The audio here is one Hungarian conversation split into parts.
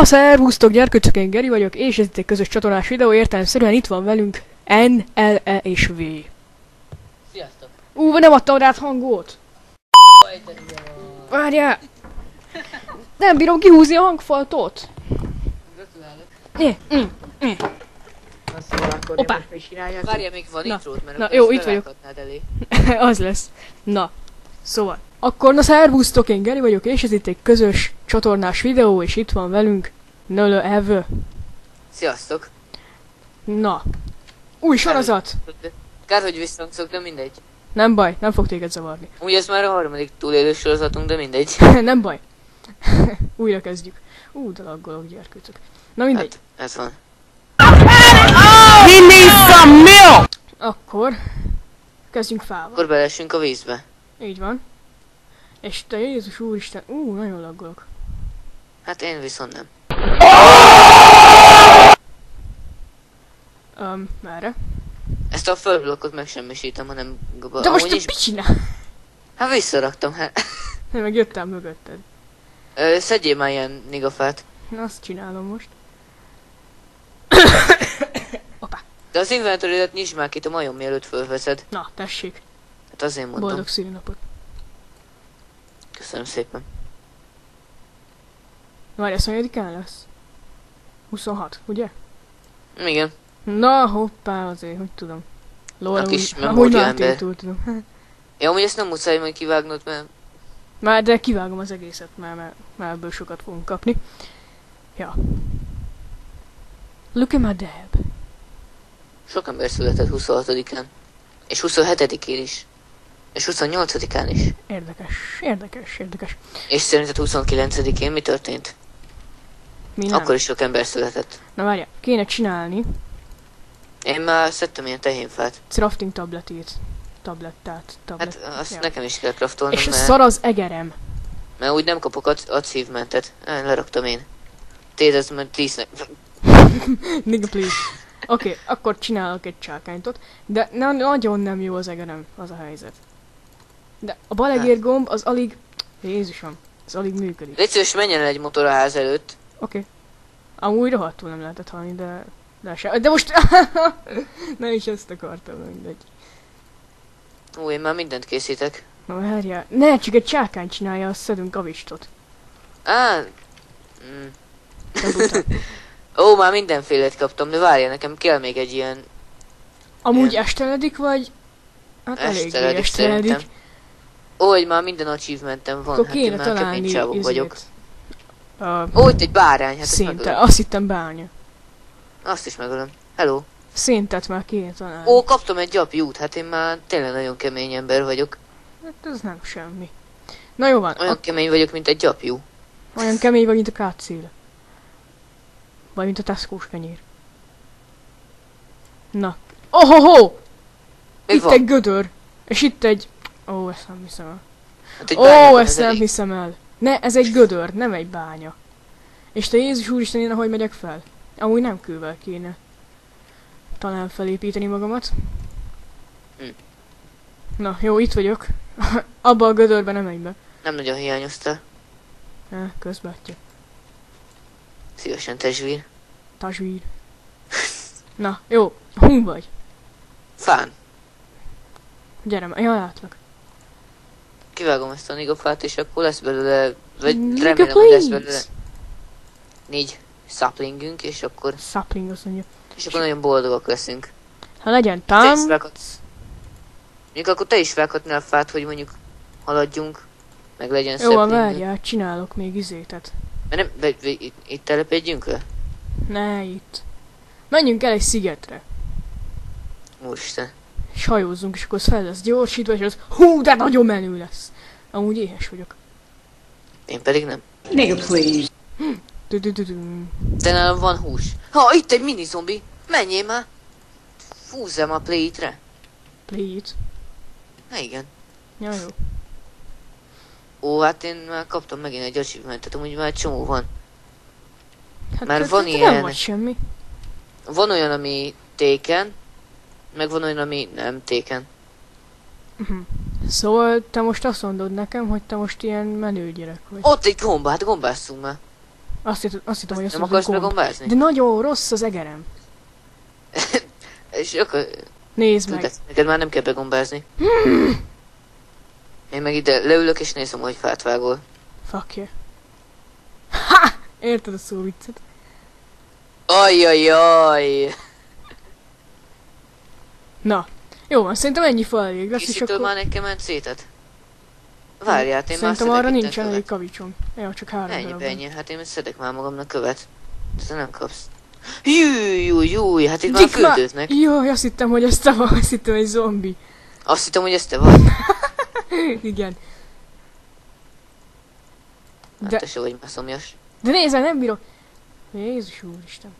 szervusztok, gyerkőcök, én Geri vagyok, és ez itt egy közös csatornás videó, értelemszerűen itt van velünk N, L, E és V. Sziasztok! Nem adtam rád hangot! Várjál! Nem bírom kihúzni a hangfaltot! Gratulálok! Hoppá! Várjál, még van intrót, mert Na, akkor jó, ezt itt vagyok. bevághatnád elé. Az lesz. Na, szóval. Akkor na szervusztok, én Geri vagyok, és ez itt egy közös csatornás videó, és itt van velünk Nölö Evő. Sziasztok! Na. Új sorozat! Kár, hogy visszhangszok, de mindegy. Nem baj, nem fog téged zavarni. Úgy ez már a harmadik túlélő sorozatunk, de mindegy. Nem baj. Újra kezdjük. De laggolok, gyerkőcök. Na mindegy. Hát, ez van. He needs some milk! Akkor kezdjünk fával. Akkor belesünk a vízbe. Így van. És te Jézus úristen, nagyon laggolok. Hát én viszont nem. Merre? Ezt a földblokkot megsemmisítem, hanem... De most amúgy te is... mit csinál? Hát visszaraktam, hát. Én meg jöttem mögötted. Szedjél már ilyen nigafát. Na, azt csinálom most. Hoppá. De az inventory-et nyisd már ki a majom, mielőtt fölveszed. Na, tessék. Hát azért mondtam. Boldog szülinapot. Köszönöm szépen. Várj, ez hanyadikán lesz? 26, ugye? Igen. Na, hoppá, azért, hogy tudom. Lóra, A kis amúgy memória már ember. túl tudom. Ja, amúgy ezt nem muszáj majd kivágnod, mert... Már, de kivágom az egészet, már ebből sokat fogunk kapni. Ja. Look at my dab. Sok ember született 26-án. És 27-én is. És 28-án is. Érdekes. És szerinted 29-én mi történt? Mi nem? Akkor is sok ember született. Na várjál, kéne csinálni Én már szedtem ilyen tehénfát. crafting tabletét. Tablet. Hát azt Ja. nekem is kell craftolnom, És mert... szar az egerem. Mert úgy nem kapok achievementet. Leraktam én. Téd, ez majd 10-nek... Nigga please. Oké, akkor csinálok egy csákánytot. De nagyon nem jó az egerem, az a helyzet. De a balegér gomb az alig... Jézusom, az alig működik. Légy szíves, menjen el egy motor a ház előtt. Oké. Amúgy rohadtul nem lehetett hallani, de most... Nem is ezt akartam, mindegy. Én már mindent készítek. Na várjál, ne, csak egy csákány csinálja, azt szedünk kavistot. Már mindenfélét kaptam, de várja, nekem kell még egy ilyen... Amúgy Ilyen. esteledik, vagy... Hát eléggé Esteledik esteledik. szerintem. Hogy már minden achievementem van, Akkor hát kéne én már találni kemény csávó vagyok. Itt egy bárány, hát ezt Szintet, megölöm. azt hittem bánya. Azt is megölöm. Hello. Szintet már kéne találni. Kaptam egy gyapjút, hát én már tényleg nagyon kemény ember vagyok. Hát ez nem semmi. Na jó van, Olyan kemény vagyok, mint egy gyapjú. olyan kemény vagy, mint a kátszél. Vagy mint a Tesco-s kenyér. Na. Mi Itt van? egy gödör. És itt egy... ezt nem hiszem el. Hát egy bánya van, Ezt ez nem elég. hiszem el. Ne, ez egy gödör, nem egy bánya. És te Jézus úristen, én ahogy megyek fel? Amúgy nem kővel kéne. Talán felépíteni magamat. Na, jó, itt vagyok. Abba a gödörbe nem menj be. Nem nagyon hiányoztál. Közbátja. Szívesen testvére. Tasvír. Na, jó. Hun vagy. Fán. Gyere, látlak. Kivágom ezt a nigafát, és akkor lesz belőle, vagy Nigga, remélem, hogy lesz please. belőle 4 saplingünk, és akkor Sapling azt mondja. nagyon boldogak leszünk. Ha legyen Te is tám... vághatsz. Mondjuk akkor te is vághatnál fát, hogy mondjuk haladjunk, meg legyen Jó, van, saplingünk. várjál, csinálok még izétet. Mert nem, itt telepedjünk le? Ne, itt. Menjünk el egy szigetre. Úristen. És hajózzunk, és akkor az fel lesz gyorsítva, és az... de nagyon menő lesz. Amúgy éhes vagyok. Én pedig nem. Nigga, please. De nálam van hús. Itt egy mini zombi. Menjél már. Fúzzam a plate-re. Plate. Na igen. Ja, jó. Hát én már kaptam megint egy achievementet, amúgy már egy csomó van. Hát Már te- van te ilyen. Nem vagy semmi. Van olyan, ami téken, meg van olyan, ami nem téken. Szóval te most azt mondod nekem, hogy te most ilyen menő gyerek vagy. Ott egy gomba, hát gombásszunk már. Azt hittem, hogy azt Nem mondod, akarsz gomb. begombázni? De nagyon rossz az egerem. És akkor... Nézd meg. Tudod, neked már nem kell begombázni. Én meg ide leülök és nézem, hogy fát vágol. Fuck yeah. Ha! Érted a szó viccet? Ajjajjaj! Na. Jó van, szerintem ennyi fa elég lesz, és Készítől akkor... már egy kemencétet? Várját, én már Szerintem szedek arra itten nincsen elég követ. kavicsom. Ja, csak 3 Ennyi, darab van. ennyi, hát én szedek már magamnak követ. Te nem kapsz. Júj, hát itt már Dik már- fürdőznek. Jaj, azt hittem, hogy ez te vagy, azt hittem, hogy egy zombi. Azt hittem, hogy ez te vagy. Igen. Hát De- te se vagy már szomjas. De nézd, nem bírok. Jézus úristen.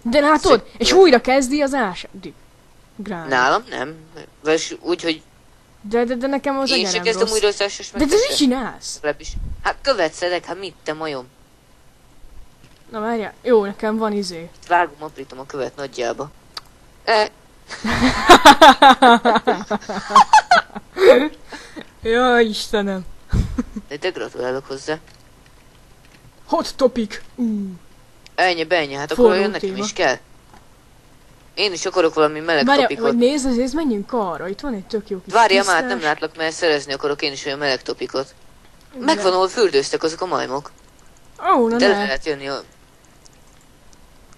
De látod? Szép. És újra kezdi az ását. Grán. Nálam nem. Vagy úgy, hogy De nekem az én se egerem kezdem rossz. újra az elsős De te mit csinálsz? Legalábbis. Hát követ szedek, hát mit te majom? Na várjál. Jó, nekem van izé. Vágom, aprítom a követ nagyjába. Jaj, Istenem. De gratulálok hozzá. Hot topic. Ennyi, hát akkor Forró olyan nekem téma. is kell. Én is akarok valami meleg Várjál, topikot. vagy nézd, menjünk arra. Itt van egy tök jó kis Várjál már, tisztás. nem látlak, mert szerezni akarok én is olyan meleg topikot. Igen. Megvan, ahol fürdőztek azok a majmok. Ó, na De le ne. lehet jönni a...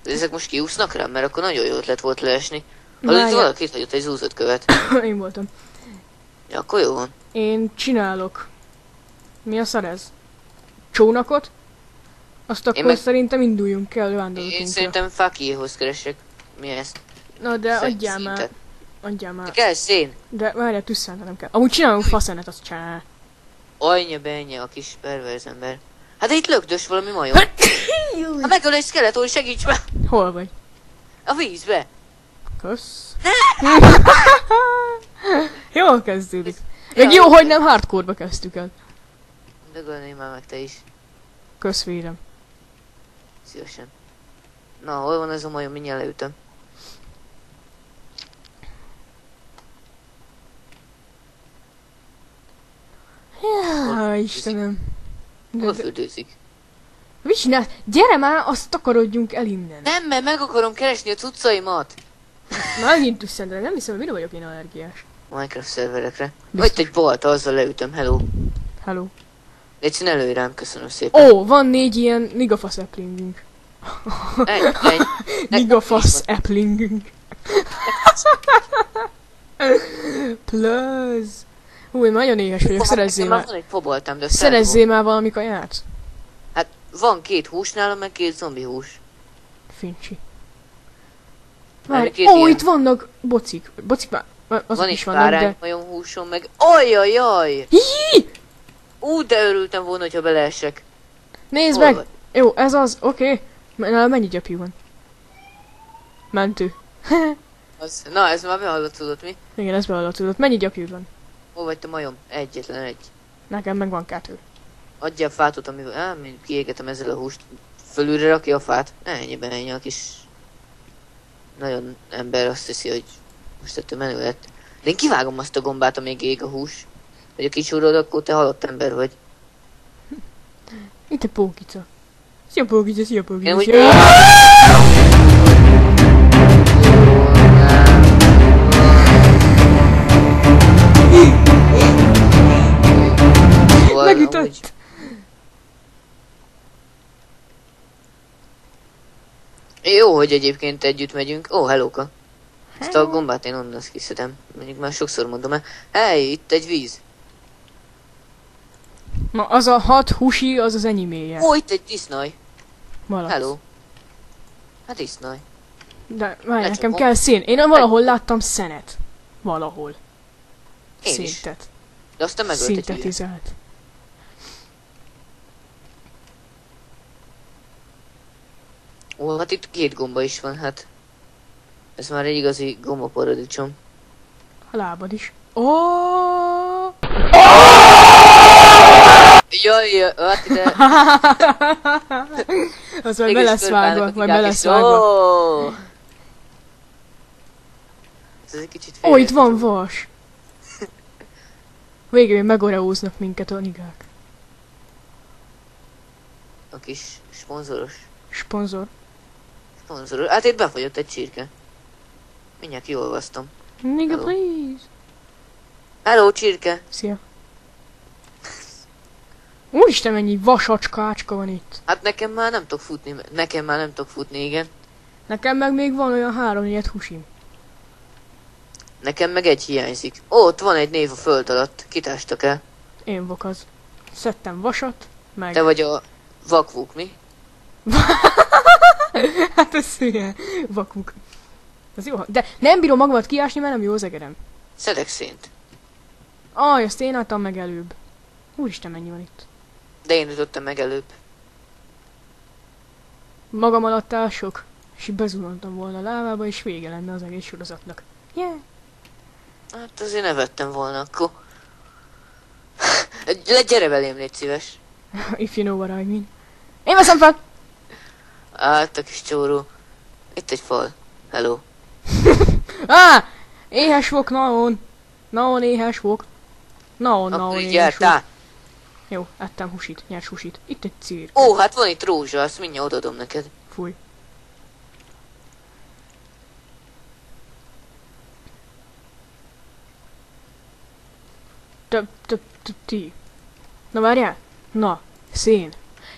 De ezek most kiúsznak rám, mert akkor nagyon jó ötlet volt leesni. Hallod, itt Várjál. valaki itt hagyott egy zúzott követ. Én voltam. Ja, akkor jó van. Én csinálok. Mi a szar ez? Csónakot? Azt akkor meg- szerintem induljunk el Én vándorlatónkra. szerintem fakiéhoz keresek. Mi ez? Na de Szent adjál már. szintet. Adjál De már. kell szén. De várjál, tüsszent, nem kell. Amúgy csinálunk faszenet, azt csinál. Ajnya benye a kis perverz ember. Hát de itt lögdös valami majom. Ha megöl egy skeleton, segíts már! Hol vagy? A vízbe! Kösz. Jól kezdődik. Meg jó, hogy nem hardcore-ba kezdtük el. Dögölnél már meg te is. Köszvérem. Szívesen. Na, hol van ez a majom? Mindjárt leütöm. Jaj, Istenem. Hol fürdőzik? Mit csinálsz? Gyere már, azt takarodjunk el innen. Nem, mert meg akarom keresni a cuccaimat. Megint tüsszent, nem hiszem, hogy mire vagyok én allergiás. Minecraft szerverekre. Biztos. Vagy egy balta, azzal leütöm. Hello. Hello. Légy ne lőj rám, köszönöm szépen. Ó, van 4 ilyen nigafasz applingünk. Egy. Nigafasz applingünk. Plus. Hú, én nagyon éhes vagyok, szerezzél Már már. van egy foboltam, de Szerezzél már valami kaját. Hát van 2 hús nálam, meg 2 zombi hús. Fincsi. Várj, Várj, két ó, ilyen. itt vannak bocik. Bocik már, azok Van is is vannak, de... báránymajon húsom, meg... Ajjajjaj! Hi! De örültem volna, hogyha beleesek. Nézd Hol meg! vagy? Jó, ez az, oké. Nálam mennyi gyapjú van? Mentő. Na, ez már behallott, tudod mi? Igen, ez beadatodott. Mennyi gyapjú van? Hol vagy te majom? Egyetlen egy. Nekem meg van 2. Adjál fátot, amivel... Még kiégetem ezzel a húst. Fölülre rakja a fát. Ennyi a kis... Nagyon ember azt hiszi, hogy most ettől menő lett. De én kivágom azt a gombát, amíg ég a hús. Hogy a kicsúrod, akkor te halott ember vagy. Itt a pókica. Szia pókica, szia Én pókica. úgy... Szia. Megütött. Jó, hogy egyébként együtt megyünk. Ó, hellóka. Ezt a gombát én onnan azt kiszedem. Mondjuk már sokszor mondom el. Hey, itt egy víz. Na, az a 6 húsi, az az enyéméje. Ó, itt egy disznaj. Malac. Hello. Hát disznaj. De várj, Lecsapom. nekem kell szén. Én valahol láttam szenet. Valahol. Én is. Szintet. De aztán megölt egy hülye. Szintetizált. Ó, hát itt 2 gomba is van, hát. Ez már egy igazi gombaparadicsom. A lábad is. Ó! Jaj, hát ide... Az majd be mégis lesz vágva, körbeállnak a majd be tikák lesz is. vágva. Ó! Ez egy kicsit Ó, itt van vas. Végül megoreóznak minket a nigák. a kis szponzoros. Sponzor. Szponzoros. Hát itt befogyott egy csirke. Mindjárt kiolvasztom. Nigga, Hello. please. Hello, csirke! Szia. Úristen, mennyi vasacskácska van itt. Hát nekem már nem tudok futni, igen. Nekem meg még van olyan 3-4 husim. Nekem meg egy hiányzik. Ó, ott van egy név a föld alatt. Kitástak el. Én vok az. Szedtem vasat, meg... Te vagy a vakvuk, mi? Hát ez ilyen vakuk. Az jó, de nem bírom magamat kiásni, mert nem jó az egerem. Szedek szént. Ezt én álltam meg előbb. Úristen, mennyi van itt. De én ütöttem meg előbb. Magam alatt ások, és így bezuhantam volna a lávába, és vége lenne az egész sorozatnak. Yeah. Hát azért nevettem volna akkor. Gyere velém, légy szíves. If you know what I mean. Én veszem fel! Hát a kis csóró. Itt egy fal. Hello. Éhes vok, naon. Naon éhes vok. Naon Akkor így éhes vok. jártál. Jó, ettem husit, nyers husit. Itt egy cír. Ó, hát van itt rózsa, azt mindjárt odaadom neked. Fúj. Ti. Na várjál? Na, szén.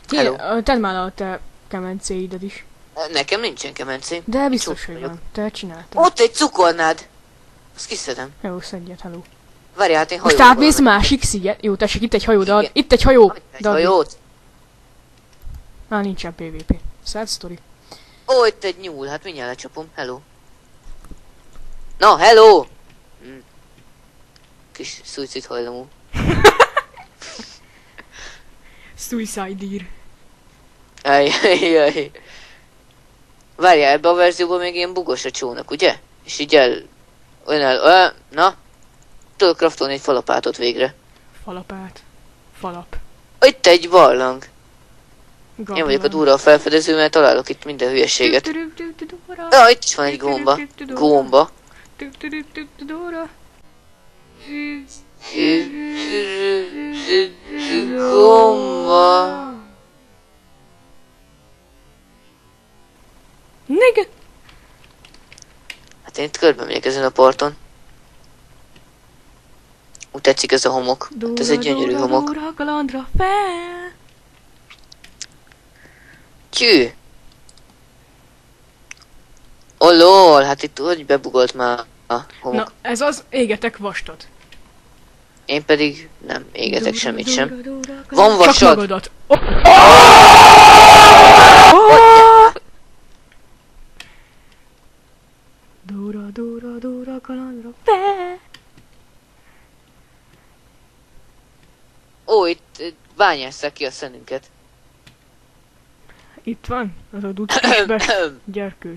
Hello. Tedd már a te kemencéidet is. Nekem nincsen kemencém. De biztos, Csók hogy vagyok. van. Te csináltad. Ott egy cukornád. Azt kiszedem. Jó, szedjed, hello. Várjál, hát én Most hajóval átmész megyek. másik sziget? Jó, tessék, itt egy hajó, de Igen. itt egy hajó. Egy De hajót. nincsen PvP. Sad story. Ó, itt egy nyúl, hát mindjárt lecsapom. Hello. Na, hello! Kis szuicid hajlamú. Suicide ír. Ajjajjaj. Várjál, ebbe a verzióban még ilyen bugos a csónak, ugye? És így na? Tudok kraftolni egy falapátot végre. Falapát. Falap. Itt egy barlang. Én vagyok a durva a felfedező, mert találok itt minden hülyeséget. Ja, itt is van egy gomba. Gomba. Gomba. Nigga! Hát én itt körbe megyek ezen a parton. Úgy tetszik ez a homok. Hát ez egy gyönyörű homok. Dóra, kalandra fel! Tyű! Oh lol, hát itt hogy bebugolt már a homok. Na, ez az égetek vastat. Én pedig nem égetek semmit sem. Dóra, Van Csak vasad! magadat. Dóra, kalandra fel! Ó, itt bányásszák ki a szenünket. Itt van, az a duckis best gyerkő.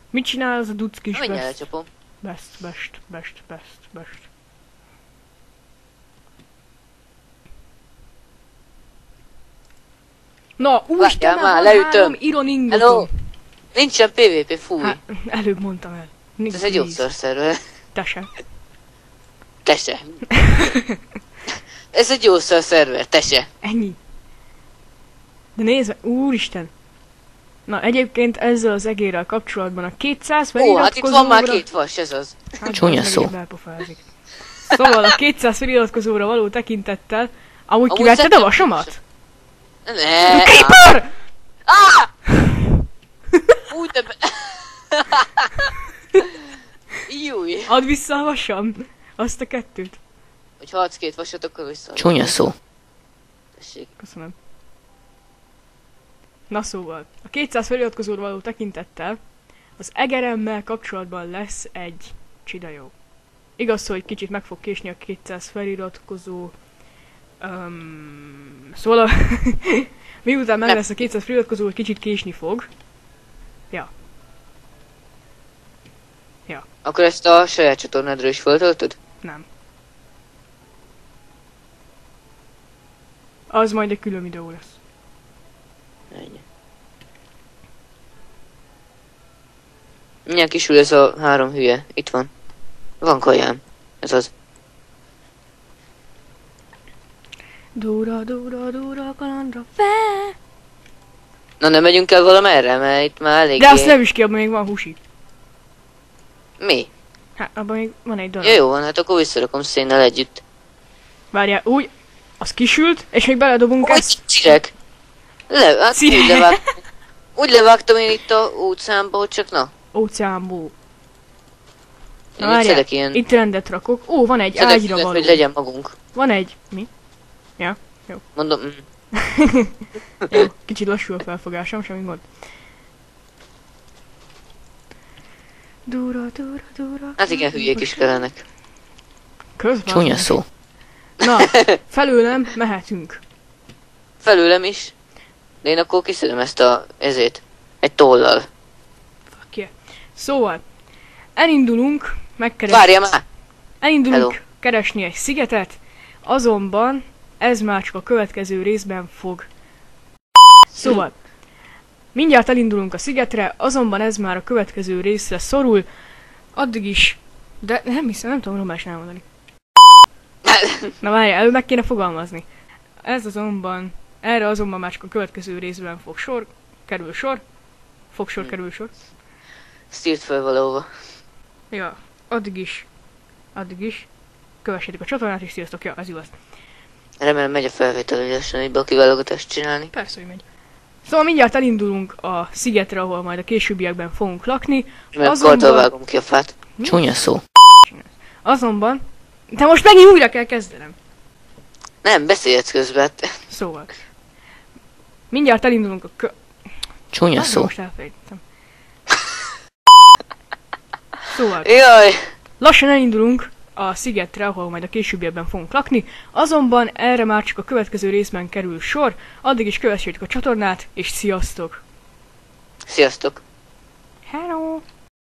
Mit csinál az a duckis Mindjárt best? lecsapom. Best. Na, úristen, Várjál már, van leütöm. 3 iron ingotom. Hello! Nincsen PvP, fúj! Hát, előbb mondtam el. Ez egy gyógyszerszerver. Te se. Te se. Ez egy gyógyszerszerver, te se. Ennyi. De nézd meg, úristen. Na, egyébként ezzel az egérrel kapcsolatban a 200 Ó, hát itt van már feliratkozóra... 2 vas, ez az. Hát, Csúnya az meg szó. így belpofázik. Szóval a 200 feliratkozóra való tekintettel... Amúgy Amúgy kivetted a szedtem vasamat? Ne. Creeper! Úgy de be... Júj. Add vissza a vasam. Azt a 2-t. Hogyha adsz 2 vasat, akkor vissza. Csúnya szó. Tessék. Köszönöm. Na szóval, a 200 feliratkozóra való tekintettel az egeremmel kapcsolatban lesz egy csida jó. Igaz, hogy kicsit meg fog késni a 200 feliratkozó. Szóval miután meg lesz a 200 feliratkozó, hogy kicsit késni fog. Akkor ezt a saját csatornádra is föltöltöd? Nem. Az majd egy külön videó lesz. Ennyi. Milyen kisül ez a 3 hülye? Itt van. Van kajám. Ez az. Dura, dura, dura, kalandra fel. Na nem megyünk el valamerre, mert itt már eléggé... De azt nem is ki, abban még van húsi. Mi? Hát, abban még van egy darab. Ja, jó van, hát akkor visszarakom szénnel együtt. Várjál, úgy, az kisült, és még beledobunk Úgy ezt. cirek. Hát Cirek. úgy levágtam én itt a utcámba, hogy csak na. Óceánból. Na Én itt várjál, szedek ilyen... itt rendet rakok. Ó, van egy Szedek ágyra üvet, való. hogy legyen magunk. Van egy... Mi? Mondom, Jó, kicsit lassú a felfogásom, semmi gond. Dura, dura, dura. hát igen, hülyék is kellenek. Közben. Csúnya szó. Na, felőlem mehetünk. Felőlem is. De én akkor kiszedem ezt ezét. Egy tollal. Fuck yeah. Szóval, elindulunk, Várja már! elindulunk Hello. keresni egy szigetet, azonban ez már csak a következő részben fog. Szóval, mindjárt elindulunk a szigetre, azonban ez már a következő részre szorul, addig is, de nem hiszem, nem tudom normálisan elmondani. Na várj, előbb meg kéne fogalmazni. Erre azonban már csak a következő részben kerül sor. Kerül sor. Szírt fel valahova. Ja, addig is. Kövessétek a csatornát, és sziasztok, ja, az igaz. Remélem megy a felvétel, hogy lassan egybe a kiválogatást csinálni. Persze, hogy megy. Szóval mindjárt elindulunk a szigetre, ahol majd a későbbiekben fogunk lakni. Mert karddal vágom ki a fát. Csúnya szó. Azonban... De most megint újra kell kezdenem. Nem, beszélhetsz közben. Szóval. Mindjárt elindulunk a Csúnya Most elfelejtettem. Szóval. Jaj! Lassan elindulunk a szigetre, ahol majd a későbbiekben fogunk lakni, azonban erre már csak a következő részben kerül sor, addig is kövessétek a csatornát, és sziasztok! Sziasztok! Hello!